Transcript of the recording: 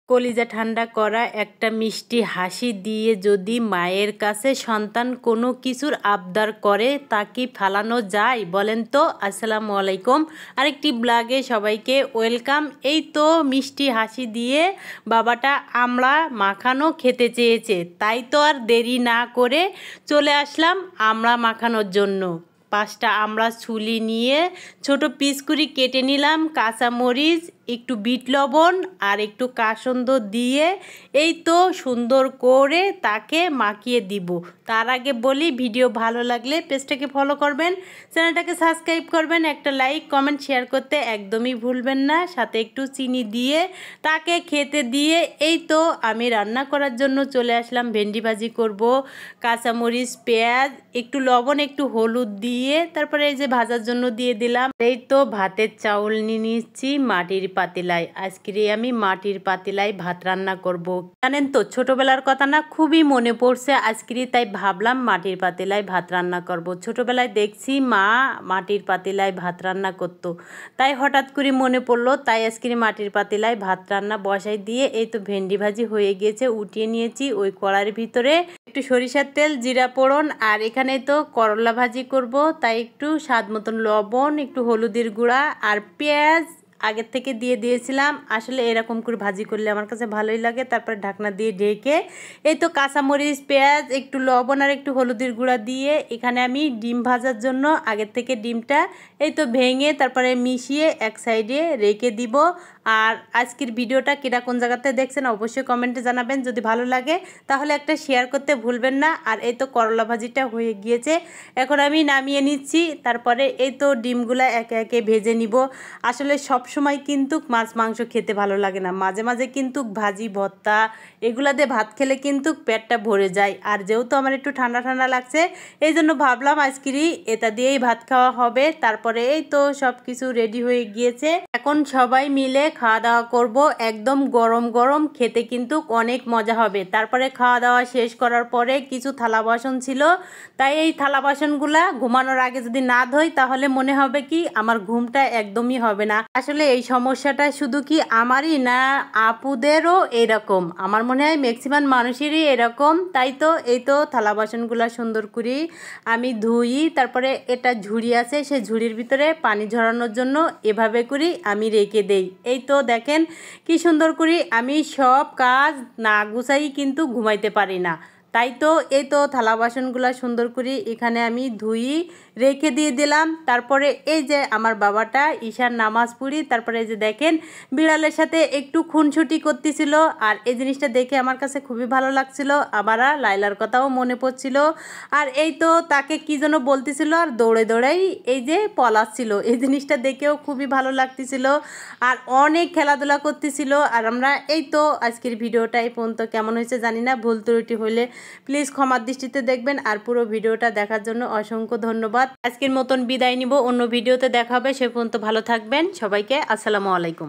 কলিজা ঠান্ডা করা একটা মিষ্টি হাসি দিয়ে যদি মায়ের কাছে সন্তান কোনো কিছুর আবদার করে তা কি ফালানো যায় বলেন তো। আসসালামু আলাইকুম, আরেকটি ব্লগে সবাইকে ওয়েলকাম। এই তো মিষ্টি হাসি দিয়ে বাবাটা আমড়া মাখানো খেতে চেয়েছে, তাই তো আর দেরি না করে চলে আসলাম আমড়া মাখানোর জন্য। 5টা আমড়া ছুলি নিয়ে ছোট পিস করে কেটে নিলাম, কাঁচামরিচ, একটু বিট লবণ আর একটু কাসন্দ দিয়ে এই তো সুন্দর করে তাকে মাখিয়ে দিব। তার আগে বলি, ভিডিও ভালো লাগলে পেজটাকে ফলো করবেন, চ্যানেলটাকে সাবস্ক্রাইব করবেন, একটা লাইক কমেন্ট শেয়ার করতে একদমই ভুলবেন না। সাথে একটু চিনি দিয়ে তাকে খেতে দিয়ে এই তো আমি রান্না করার জন্য চলে আসলাম। ভেন্ডি ভাজি করব, কাঁচামরিচ, পেঁয়াজ, একটু লবণ, একটু হলুদ দিয়ে তারপরে এই যে ভাজার জন্য দিয়ে দিলাম। এই তো ভাতের চাউল নিয়ে নিচ্ছি মাটির পাতিলায়। আজকে আমি মাটির পাতিলায় ভাত রান্না করব। জানেন তো, ছোটবেলার কথা না খুবই মনে পড়ছে আজকে, তাই ভাবলাম মাটির পাতিলায় ভাত রান্না করব। ছোটবেলায় দেখছি মা মাটির পাতিলায় ভাত রান্না করত, তাই হঠাৎ করে মনে পড়লো, তাই আজকে মাটির পাতিলায় ভাত রান্না বসাই দিয়ে এই তো ভেন্ডি ভাজি হয়ে গিয়েছে, উঠিয়ে নিয়েছি। ওই কড়াইয়ের ভিতরে একটু সরিষার তেল, জিরা ফোড়ন, আর এখানে তো করলা ভাজি করব, তাই একটু স্বাদ মতন লবণ, একটু হলুদের গুঁড়া আর পেঁয়াজ আগের থেকে দিয়ে দিয়েছিলাম। আসলে এরকম করে ভাজি করলে আমার কাছে ভালোই লাগে। তারপরে ঢাকনা দিয়ে ঢেকে এই তো কাঁচামরিচ, পেঁয়াজ, একটু লবণ আর একটু হলুদের গুঁড়া দিয়ে এখানে আমি ডিম ভাজার জন্য আগের থেকে ডিমটা এই তো ভেঙে তারপরে মিশিয়ে এক সাইডে রেখে দিব। আর আজকের ভিডিওটা কিরা কোন জায়গাতে দেখছেন অবশ্যই কমেন্টে জানাবেন। যদি ভালো লাগে তাহলে একটা শেয়ার করতে ভুলবেন না। আর এই তো করলা ভাজিটা হয়ে গিয়েছে, এখন আমি নামিয়ে নিচ্ছি। তারপরে এই তো ডিমগুলা একে একে ভেজে নিব। আসলে সব সময় কিন্তু মাছ মাংস খেতে ভালো লাগে না, মাঝে মাঝে কিন্তু ভাজি ভর্তা এগুলা দিয়ে ভাত খেলে কিন্তু পেটটা ভরে যায়। আর যেহেতু আমার একটু ঠান্ডা ঠান্ডা লাগছে, এই জন্য ভাবলাম আজকেরই এটা দিয়েই ভাত খাওয়া হবে। তারপরে এই তো সব কিছু রেডি হয়ে গিয়েছে, এখন সবাই মিলে খাওয়া দাওয়া করব। একদম গরম গরম খেতে কিন্তু অনেক মজা হবে। তারপরে খাওয়া দাওয়া শেষ করার পরে কিছু থালা বাসন ছিল, তাই এই থালা বাসনগুলা ঘুমানোর আগে যদি না ধোই তাহলে মনে হবে কি আমার ঘুমটা একদমই হবে না। আসলে এই সমস্যাটা শুধু কি আমারই না, আপুদেরও এরকম, আমার মনে হয় ম্যাক্সিমাম মানুষেরই এরকম। তাই তো এই তো থালা বাসনগুলা সুন্দর করে আমি ধুই। তারপরে এটা ঝুড়ি আছে, সেই ঝুড়ির ভিতরে পানি ঝরানোর জন্য এভাবে করি আমি রেখে দেই। এই তো দেখেন কি সুন্দর করে আমি সব কাজ না গুছাই কিন্তু ঘুমাইতে পারি না। তাই তো এই তো থালা বাসনগুলো সুন্দর করে এখানে আমি ধুই রেখে দিয়ে দিলাম। তারপরে এই যে আমার বাবাটা ঈশার নামাজ পড়ি, তারপরে এই যে দেখেন বিড়ালের সাথে একটু খুনছুটি করতেছিল। আর এই জিনিসটা দেখে আমার কাছে খুবই ভালো লাগছিল, আবার লাইলার কথাও মনে পড়ছিল। আর এই তো তাকে কি যেন বলতেছিল আর দৌড়ে দৌড়াই এই যে পলাচ্ছিল, এই জিনিসটা দেখেও খুবই ভালো লাগতেছিল। আর অনেক খেলাধুলা করতেছিল। আর আমরা এই তো আজকের ভিডিওটা এই পর্যন্ত, কেমন হয়েছে জানি না, ভুল ত্রুটি হলে প্লিজ ক্ষমার দৃষ্টিতে দেখবেন। আর পুরো ভিডিওটা দেখার জন্য অসংখ্য ধন্যবাদ। আজকের মতন বিদায় নিব, অন্য ভিডিওতে দেখা হবে। সে পর্যন্ত ভালো থাকবেন সবাইকে। আসসালামু আলাইকুম।